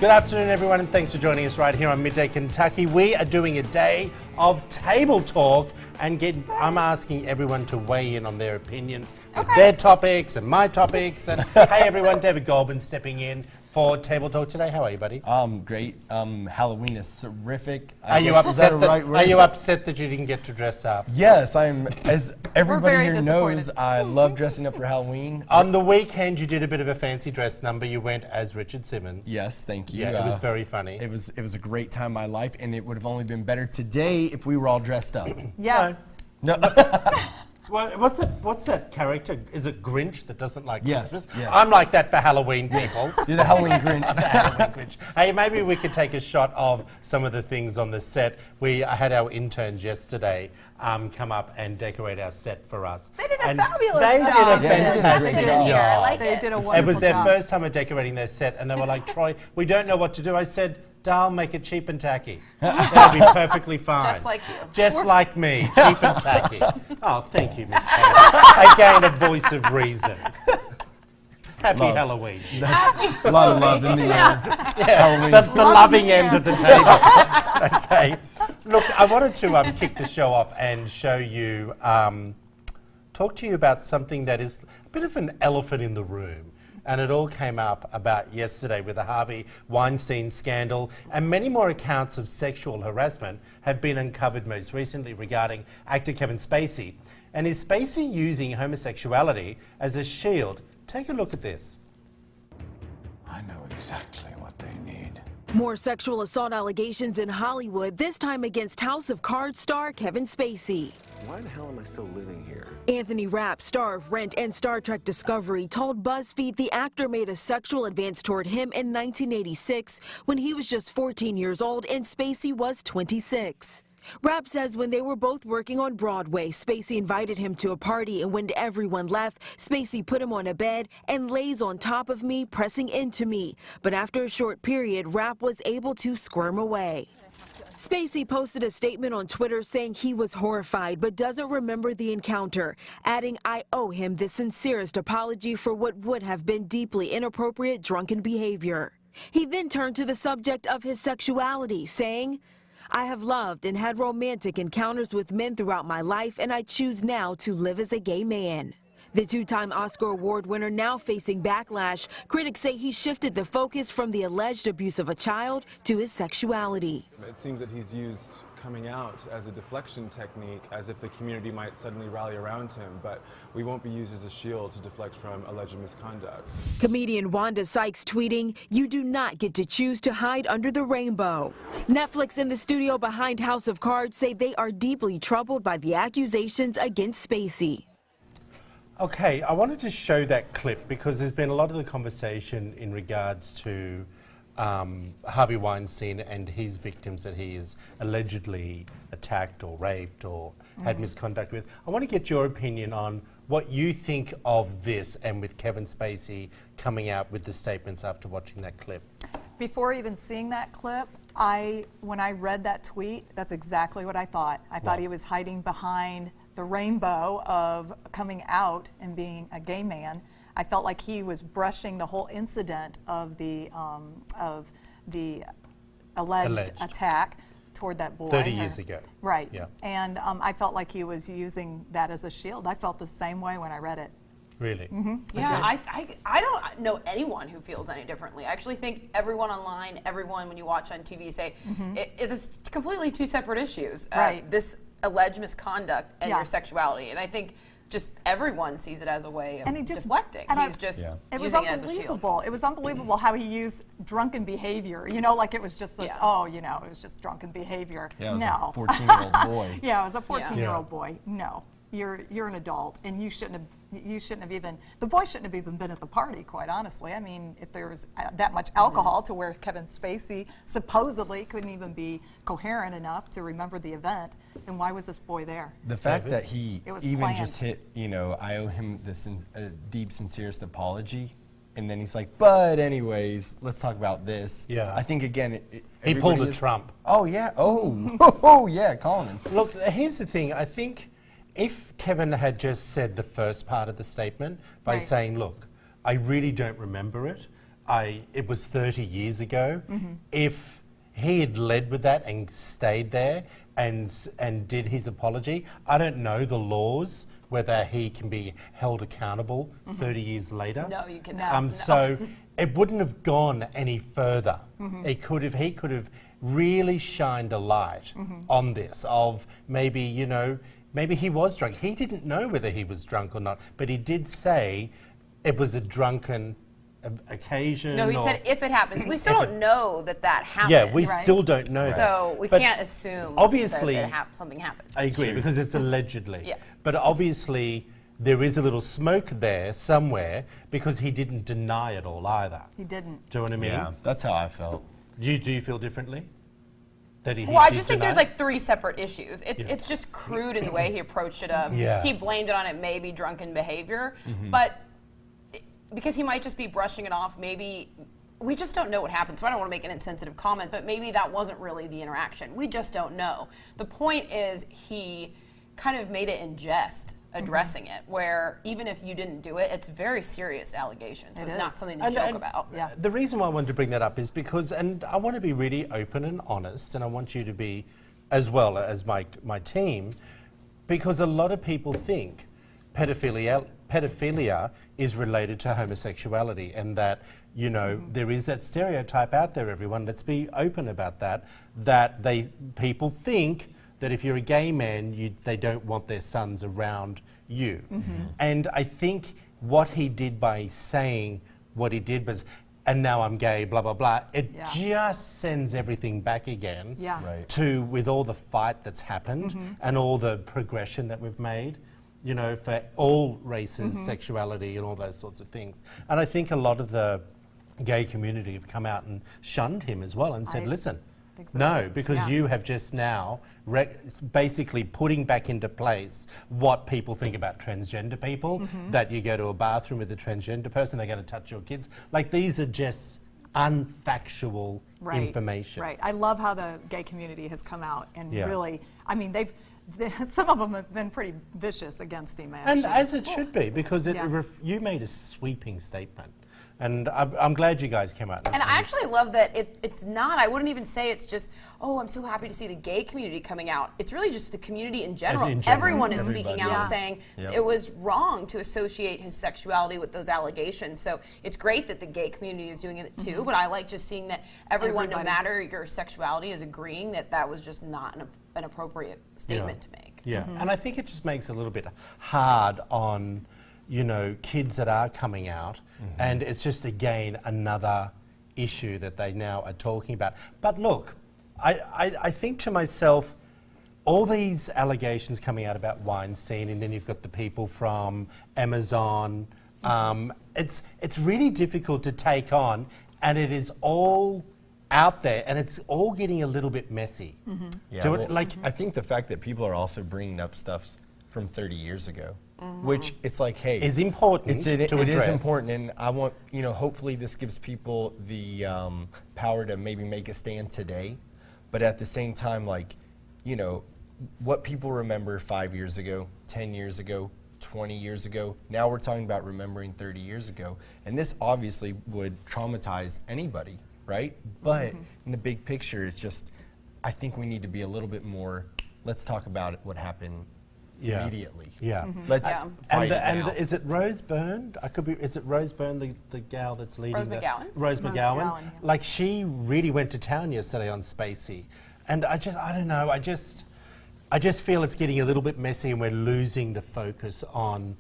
Good afternoon, everyone, and thanks for joining us right here on Midday Kentucky. We are doing a day of table talk, and I'm asking everyone to weigh in on their opinions with their topics and my topics. And hey, everyone, David Goldman stepping in for table talk today. How are you, buddy? Great. Halloween is terrific. Are you upset? Are you upset that you didn't get to dress up? Yes, I'm. As everybody here knows, I love dressing up for Halloween. On the weekend, you did a bit of a fancy dress number. You went as Richard Simmons. Yes, thank you. Yeah, it was very funny. It was a great time of my life, and it would have only been better today if we were all dressed up. Yes. No. Well, what's that character? Is it Grinch that doesn't like Christmas? Yes. I'm like that for Halloween, people. You're the Halloween Grinch. The Halloween Grinch. Hey, maybe we could take a shot of some of the things on the set. We had our interns yesterday come up and decorate our set for us. They did a and fabulous they job. did a fantastic job. I like they did a wonderful job. It was their first time of decorating their set, and they were like, Troy, we don't know what to do. I said, Dal, make it cheap and tacky. That'll be perfectly fine. Just like you. Just like me, cheap and tacky. Oh, thank you, Miss Kate. Again, a voice of reason. Happy Halloween. A lot of love in the Halloween. The loving end of the table. Okay. Look, I wanted to kick the show off and show you, talk to you about something that is a bit of an elephant in the room. And it all came up about yesterday with the Harvey Weinstein scandal, and many more accounts of sexual harassment have been uncovered most recently regarding actor Kevin Spacey. And is Spacey using homosexuality as a shield? Take a look at this. I know exactly what they need. More sexual assault allegations in Hollywood, this time against House of Cards star Kevin Spacey. Why the hell am I still living here? Anthony Rapp, star of Rent and Star Trek Discovery, told BuzzFeed the actor made a sexual advance toward him in 1986 when he was just 14 years old and Spacey was 26. Rapp says when they were both working on Broadway, Spacey invited him to a party, and when everyone left, Spacey put him on a bed and lays on top of me, pressing into me. But after a short period, Rapp was able to squirm away. Spacey posted a statement on Twitter saying he was horrified but doesn't remember the encounter, adding, "I owe him the sincerest apology for what would have been deeply inappropriate drunken behavior." He then turned to the subject of his sexuality, saying, "I have loved and had romantic encounters with men throughout my life, and I choose now to live as a gay man." The two-time Oscar Award winner now facing backlash. Critics say he shifted the focus from the alleged abuse of a child to his sexuality. It seems that he's used coming out as a deflection technique, as if the community might suddenly rally around him, but we won't be used as a shield to deflect from alleged misconduct. Comedian Wanda Sykes tweeting, "You do not get to choose to hide under the rainbow." Netflix and the studio behind House of Cards say they are deeply troubled by the accusations against Spacey. Okay, I wanted to show that clip because there's been a lot of the conversation in regards to Harvey Weinstein and his victims that he is allegedly attacked or raped or had misconduct with. I want to get your opinion on what you think of this, and with Kevin Spacey coming out with the statements after watching that clip. Before even seeing that clip, when I read that tweet, that's exactly what I thought. I thought he was hiding behind the rainbow of coming out and being a gay man. I felt like he was brushing the whole incident of the alleged attack toward that boy. 30 years ago. Right. Yeah. And I felt like he was using that as a shield. I felt the same way when I read it. Really? Mm-hmm. Yeah, I don't know anyone who feels any differently. I actually think everyone online, everyone when you watch on TV say it's completely two separate issues. Right. This alleged misconduct and your sexuality. And I think just everyone sees it as a way of deflecting. He's just it was using it as a shield. unbelievable. It was unbelievable how he used drunken behavior. You know, like it was just this, it was just drunken behavior. Yeah, it was a 14-year-old boy. Yeah, it was a 14-year-old boy. No. You're an adult, and you shouldn't have even, the boy shouldn't have even been at the party, quite honestly. I mean, if there was that much alcohol to where Kevin Spacey supposedly couldn't even be coherent enough to remember the event, then why was this boy there? The fact that he even planned. just hit, I owe him the deep, sincerest apology. And then he's like, but anyways, let's talk about this. Yeah. I think, again, he pulled a Trump. Oh, yeah. Oh, yeah, Colin. Look, here's the thing. I think if Kevin had just said the first part of the statement by saying, look, I really don't remember it, it was 30 years ago. If he had led with that and stayed there and did his apology, I don't know the laws whether he can be held accountable 30 years later. No, you cannot. No. So it wouldn't have gone any further. He could have really shined a light on this of maybe, you know, maybe he was drunk. He didn't know whether he was drunk or not, but he did say it was a drunken occasion. No, he said if it happens. We still don't know that happened. Yeah, we still don't know that. So we But can't assume obviously, that something happened. I agree, because it's allegedly. Yeah. But obviously, there is a little smoke there somewhere because he didn't deny it all either. He didn't. Do you know what I mean? Yeah, that's how I felt. Do you feel differently? That he Well, I did just think deny there's it? like 3 separate issues. It's just crude in the way he approached it. Yeah. He blamed it on it maybe drunken behavior, but because he might just be brushing it off, maybe we just don't know what happened. So I don't want to make an insensitive comment, but maybe that wasn't really the interaction. We just don't know. The point is he kind of made it in jest, addressing it, where even if you didn't do it, it's very serious allegations. So It it's not is. something to joke about. Yeah. The reason why I wanted to bring that up is because, and I want to be really open and honest, and I want you to be as well as my team, because a lot of people think pedophilia is related to homosexuality, and that, you know, there is that stereotype out there, everyone. Let's be open about that, that people think that if you're a gay man, they don't want their sons around you. And I think what he did by saying what he did was, and now I'm gay, blah, blah, blah, it just sends everything back again Yeah. Right. to, with all the fight that's happened and all the progression that we've made, you know, for all races, sexuality and all those sorts of things. And I think a lot of the gay community have come out and shunned him as well and said, listen, think so no, too. because Yeah. you have just now basically putting back into place what people think about transgender people, that you go to a bathroom with a transgender person, they're going to touch your kids. Like, these are just unfactual information. Right. I love how the gay community has come out and Yeah. really, I mean, some of them have been pretty vicious against him, actually. And as it should be, because you made a sweeping statement. And I'm glad you guys came out. And I actually love that it's not, I wouldn't even say it's just, oh, I'm so happy to see the gay community coming out. It's really just the community in general. In general. Everyone is speaking Everybody. out Yes. saying Yep. it was wrong to associate his sexuality with those allegations. So it's great that the gay community is doing it too, but I like just seeing that everyone, no Everybody. matter your sexuality, is agreeing that was just not an appropriate statement to make. Yeah, and I think it just makes it a little bit hard on, you know, kids that are coming out, and it's just, again, another issue that they now are talking about. But look, I think to myself, all these allegations coming out about Weinstein, and then you've got the people from Amazon, it's really difficult to take on, and it is all out there, and it's all getting a little bit messy. Yeah, Do it, well, like, I think the fact that people are also bringing up stuff from 30 years ago, which it's like, hey, is important it to is address. important, and I want, you know, hopefully this gives people the power to maybe make a stand today, but at the same time, like, you know, what people remember 5 years ago, 10 years ago, 20 years ago, now we're talking about remembering 30 years ago, and this obviously would traumatize anybody, right? But in the big picture, it's just, I think we need to be a little bit more, let's talk about what happened immediately. Yeah. Let's Yeah. fight it And now. is it Rose Byrne? Is it Rose Byrne, the gal that's leading Rose McGowan? Rose McGowan. McGowan, yeah. Like, she really went to town yesterday on Spacey. And I don't know, I just feel it's getting a little bit messy and we're losing the focus on,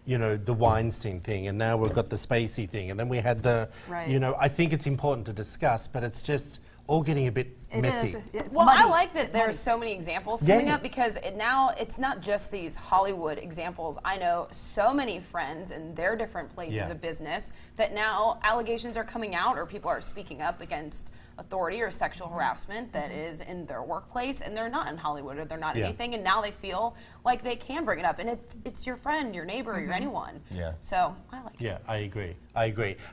you know, the Weinstein thing, and now we've got the Spacey thing, and then we had the, Right. you know, I think it's important to discuss, but it's just all getting a bit It messy. is. It's Well, muddy. I like that there's so many examples coming Yes. up, because now it's not just these Hollywood examples. I know so many friends in their different places Yeah. of business that now allegations are coming out, or people are speaking up against authority or sexual harassment that is in their workplace, and they're not in Hollywood or they're not Yeah. anything, and now they feel like they can bring it up, and it's your friend, your neighbor, your anyone. Yeah. So I like it. Yeah, I agree.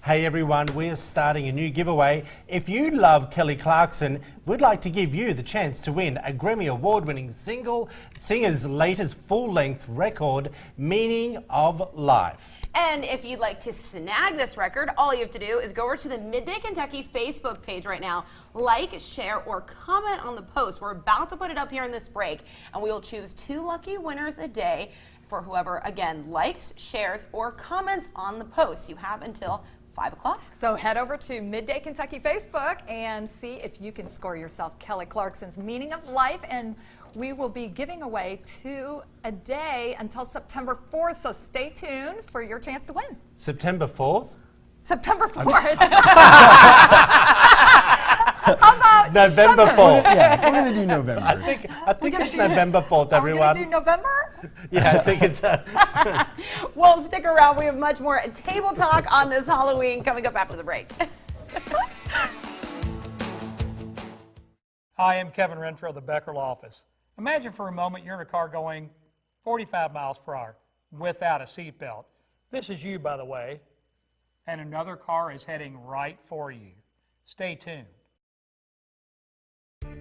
Hey everyone, we're starting a new giveaway. If you love Kelly Clarkson, we'd like to give you the chance to win a Grammy Award-winning singer's latest full-length record, Meaning of Life. And if you'd like to snag this record, all you have to do is go over to the Midday Kentucky Facebook page right now, like, share, or comment on the post. We're about to put it up here in this break, and we will choose 2 lucky winners a day for whoever, again, likes, shares, or comments on the post. You have until 5 o'clock. So head over to Midday Kentucky Facebook and see if you can score yourself Kelly Clarkson's Meaning of Life, and we will be giving away 2 a day until September 4th, so stay tuned for your chance to win. September 4th? September 4th. How about November December? 4th. Yeah, we're gonna do November. I think gonna it's do- November 4th, Are we everyone. going to do November? Yeah, I think it's. Well, stick around. We have much more table talk on this Halloween coming up after the break. Hi, I'm Kevin Renfro of the Becker Law Office. Imagine for a moment you're in a car going 45 miles per hour without a seatbelt. This is you, by the way, and another car is heading right for you. Stay tuned.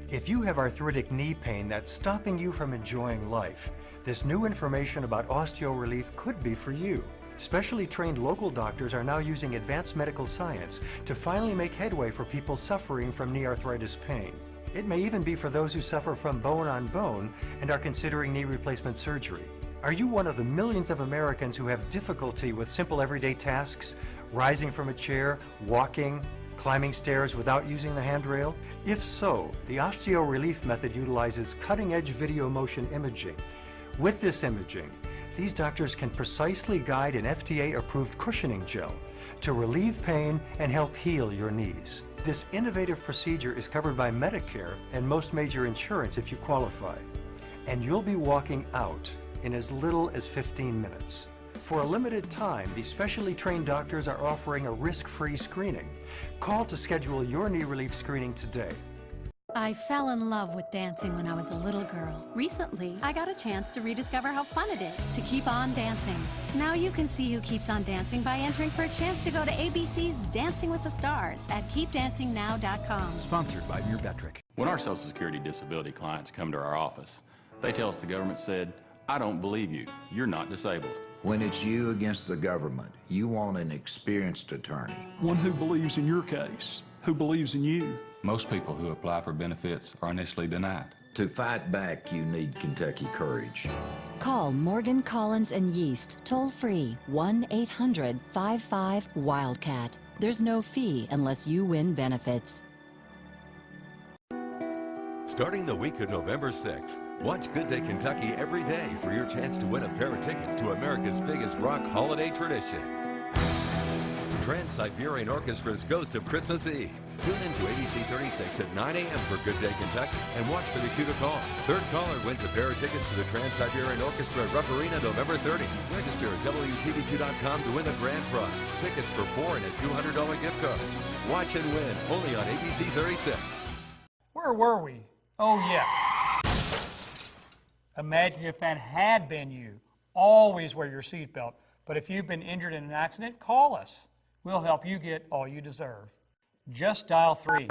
If you have arthritic knee pain that's stopping you from enjoying life, this new information about OsteoRelief could be for you. Specially trained local doctors are now using advanced medical science to finally make headway for people suffering from knee arthritis pain. It may even be for those who suffer from bone on bone and are considering knee replacement surgery. Are you one of the millions of Americans who have difficulty with simple everyday tasks, rising from a chair, walking, climbing stairs without using the handrail? If so, the OsteoRelief method utilizes cutting-edge video motion imaging. With this imaging, these doctors can precisely guide an FDA-approved cushioning gel to relieve pain and help heal your knees. This innovative procedure is covered by Medicare and most major insurance if you qualify. And you'll be walking out in as little as 15 minutes. For a limited time, these specially trained doctors are offering a risk-free screening. Call to schedule your knee relief screening today. I fell in love with dancing when I was a little girl. Recently, I got a chance to rediscover how fun it is to keep on dancing. Now you can see who keeps on dancing by entering for a chance to go to ABC's Dancing with the Stars at keepdancingnow.com. Sponsored by Muirbetrick. When our Social Security disability clients come to our office, they tell us the government said, "I don't believe you. You're not disabled." When it's you against the government, you want an experienced attorney. One who believes in your case, who believes in you. Most people who apply for benefits are initially denied. To fight back, you need Kentucky courage. Call Morgan, Collins, and Yeast toll-free 1-800-55-WILDCAT. There's no fee unless you win benefits. Starting the week of November 6th, watch Good Day Kentucky every day for your chance to win a pair of tickets to America's biggest rock holiday tradition. Trans-Siberian Orchestra's Ghost of Christmas Eve. Tune in to ABC 36 at 9 a.m. for Good Day Kentucky and watch for the cue to call. Third caller wins a pair of tickets to the Trans-Siberian Orchestra at Rupp Arena November 30. Register at WTVQ.com to win the grand prize. Tickets for 4 and a $200 gift card. Watch and win only on ABC 36. Where were we? Oh, yeah. Imagine if that had been you. Always wear your seatbelt. But if you've been injured in an accident, call us. We'll help you get all you deserve. Just dial 3s.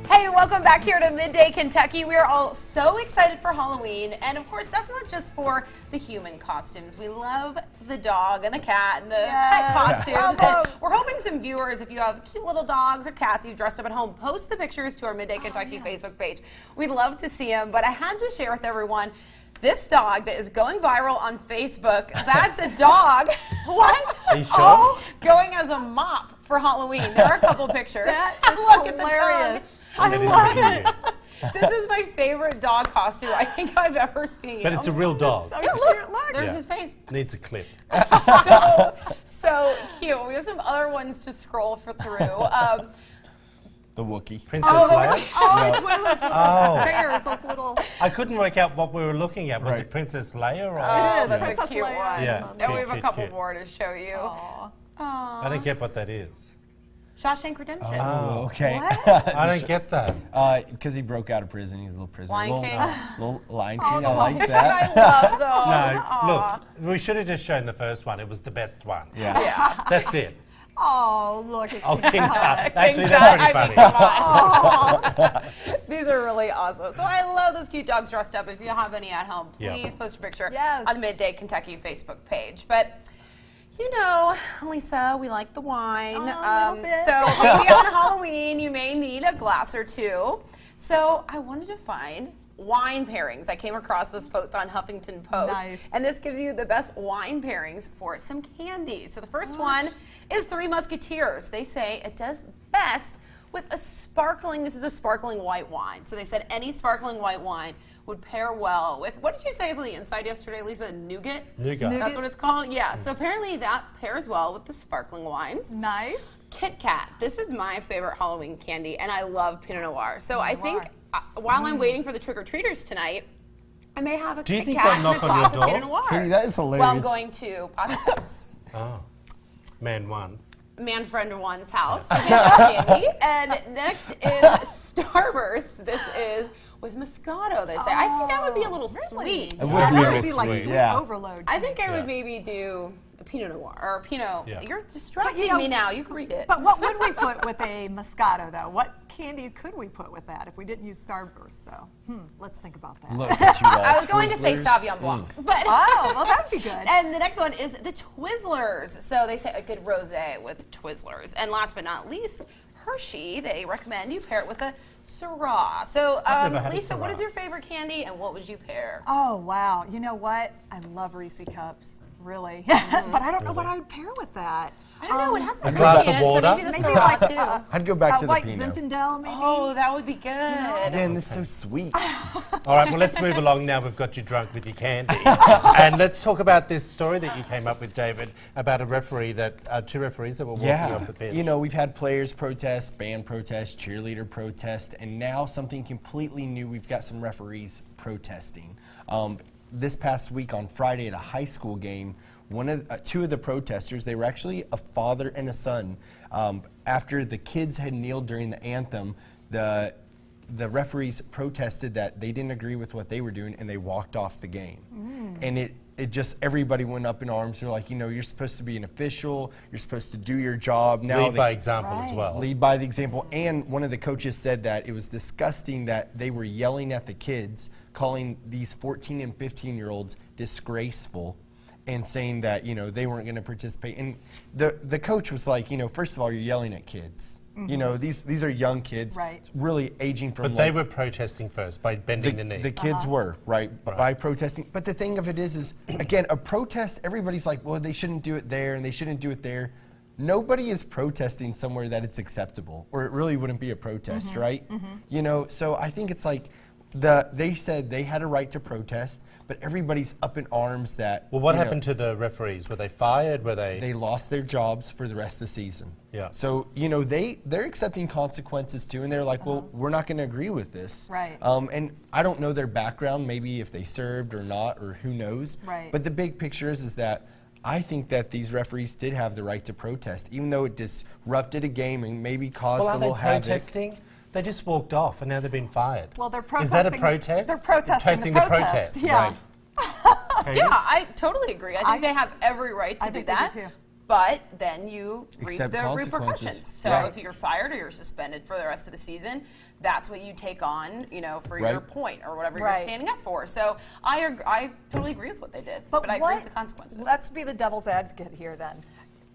Hey, welcome back here to Midday Kentucky. We are all so excited for Halloween, and of course, that's not just for the human costumes. We love the dog and the cat and the pet costumes. And we're hoping some viewers, if you have cute little dogs or cats you've dressed up at home, post the pictures to our Midday Kentucky Facebook page. We'd love to see them, but I had to share with everyone this dog that is going viral on Facebook. That's a dog. What? Are you sure? Oh, going as a mop for Halloween. There are a couple pictures. That is Look hilarious. at the tongue. I love it. This is my favorite dog costume I think I've ever seen. But it's a real dog. Yeah, look, there's Yeah. his face. Needs a clip. So cute. We have some other ones to scroll through. The Wookiee. Princess Oh, Leia? it's one of those little bears, those little. I couldn't work out what we were looking at. Was Right. it Princess Leia or? Oh, is, that's Princess a cute Leia. one. Yeah, And we have a cute, couple cute. more to show you. Aw. I don't get what that is. Shawshank Redemption. Oh, okay. I don't get that. Because he broke out of prison. He's a little prisoner. Lion little, King. Little Lion Oh, King. the I like Lion that. I love those. No, Aw. look, we should have just shown the first one. It was the best one. Yeah. Yeah. That's it. Oh, look at Oh, King King Tut. Tut. Actually, King that's Tut, pretty I funny. mean, these are really awesome. So I love those cute dogs dressed up. If you have any at home, Yeah. please post a picture Yes. on the Midday Kentucky Facebook page. But you know, Lisa, we like the wine. Oh, a little bit. So maybe on Halloween, you may need a glass or two. So I wanted to find wine pairings. I came across this post on Huffington Post. Nice. And this gives you the best wine pairings for some candy. So the first one is Three Musketeers. They say it does best with a sparkling, this is a sparkling white wine. So they said any sparkling white wine would pair well with, what did you say is on the inside yesterday, Lisa? Nougat? Nougat. That's what it's called? Yeah. So apparently that pairs well with the sparkling wines. Nice. Kit Kat. This is my favorite Halloween candy, and I love Pinot Noir. So I think while I'm waiting for the trick-or-treaters tonight, I may have a Do you Kit think Kat they'll and a knock on glass your of door? Pinot Noir. Katie, that is hilarious. Well, I'm going to Poppy's house. Oh, man one. Man friend one's house. Candy. And next is Starburst. This is with Moscato, they say. I think that would be a little sweet. It would be That a would bit be like sweet, sweet yeah. overload. I think I Yeah. would maybe do a Pinot Noir or a Pinot. Yeah. You're distracting know- me now. You can read it. But what would we put with a Moscato, though? What candy could we put with that if we didn't use Starburst, though? Let's think about that. Look at you all. I was going to say Twizzlers. Sauvignon Blanc, but Oh, well, that'd be good. And the next one is the Twizzlers. So they say a good rosé with Twizzlers. And last but not least, Hershey. They recommend you pair it with a Syrah. So I've never had a Lisa, what Syrah. is your favorite candy, and what would you pair? Oh, wow. You know what? I love Reese Cups, really. But I don't know what I would pair with that. I don't know. It has the A glass Hershey of in it, so water? maybe the Maybe Syrah like too. I'd go back to the like Pinot. Zinfandel, maybe? Oh, that would be good. Again, this is so sweet. All right, well, let's move along now. We've got you drunk with your candy. And let's talk about this story that you came up with, David, about a referee that, two referees that were walking off the pitch. You know, we've had players protest, band protest, cheerleader protest, and now something completely new. We've got some referees protesting. This past week on Friday at a high school game, two of the protesters, they were actually a father and a son. After the kids had kneeled during the anthem, the referees protested that they didn't agree with what they were doing, and they walked off the game. And it just, everybody went up in arms. They're like, you know, you're supposed to be an official. You're supposed to do your job. Now Lead by example as well. Lead by the example. And one of the coaches said that it was disgusting that they were yelling at the kids, calling these 14 and 15-year-olds disgraceful, and saying that, you know, they weren't going to participate. And the coach was like, you know, first of all, you're yelling at kids. You know, these are young kids, Right. really aging from. But they were protesting first by bending the knee. The kids were, right, by protesting. But the thing of it is again, a protest, everybody's like, well, they shouldn't do it there and they shouldn't do it there. Nobody is protesting somewhere that it's acceptable, or it really wouldn't be a protest, right? You know, so I think it's like, they said they had a right to protest, but everybody's up in arms that. Well, what you know, happened to the referees? Were they fired? Were they? They lost their jobs for the rest of the season. Yeah. So, you know, they're accepting consequences too, and they're like, well, we're not going to agree with this. Right. And I don't know their background, maybe if they served or not, or who knows. Right. But the big picture is that I think that these referees did have the right to protest, even though it disrupted a game and maybe caused Well, a are little they havoc. protesting? They just walked off and now they've been fired. Well, they're Is that a protesting- protest? they're protesting the protest, yeah. Right. Yeah, I totally agree. I think they have every right to I do think they that. do too. But then you reap Accept the consequences. repercussions. So Right. if you're fired or you're suspended for the rest of the season, that's what you take on, you know, for your Right. point or whatever Right. you're standing up for. So I totally agree with what they did, but I agree with the consequences. Let's be the devil's advocate here then.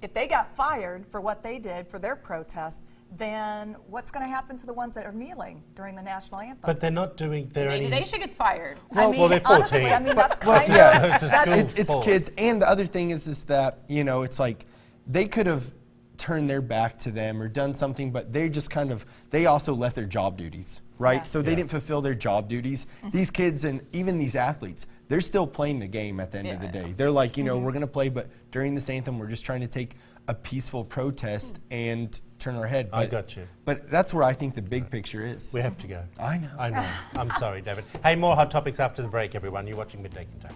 If they got fired for what they did for their protest, then what's going to happen to the ones that are kneeling during the national anthem? But they're not doing their Maybe any. they should get fired. I mean, well, they're honestly, 14. I mean, that's Well, kind yeah, of... It's a school it's sport. kids, and the other thing is that, you know, it's like they could have turned their back to them or done something, but they just kind of, they also left their job duties, right? Yeah. So they Yeah. didn't fulfill their job duties. These kids and even these athletes, they're still playing the game at the end of the day. They're like, you know, we're going to play, but during this anthem, we're just trying to take a peaceful protest and turn our head. I But- got you. But that's where I think the big picture is. We have to go. I know. I know. I'm sorry, David. Hey, more hot topics after the break, everyone. You're watching Midday Kentucky.